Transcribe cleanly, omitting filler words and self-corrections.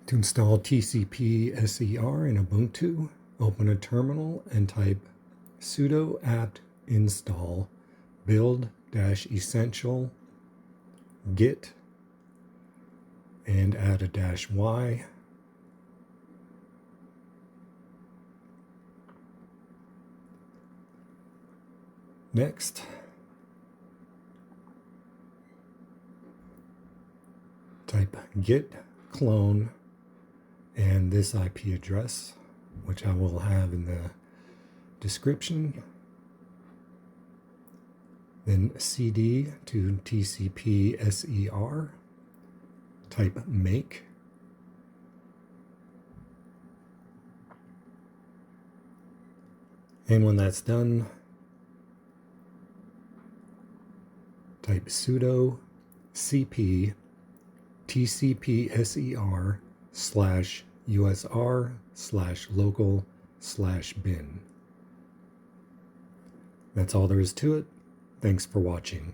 To install tcpser in Ubuntu, open a terminal and type sudo apt install build-essential git and add a -y. Next, type git clone and this IP address, which I will have in the description. Then cd to tcpser, type make, and when that's done, type sudo cp tcpser/usr/local/bin. That's all there is to it. Thanks for watching.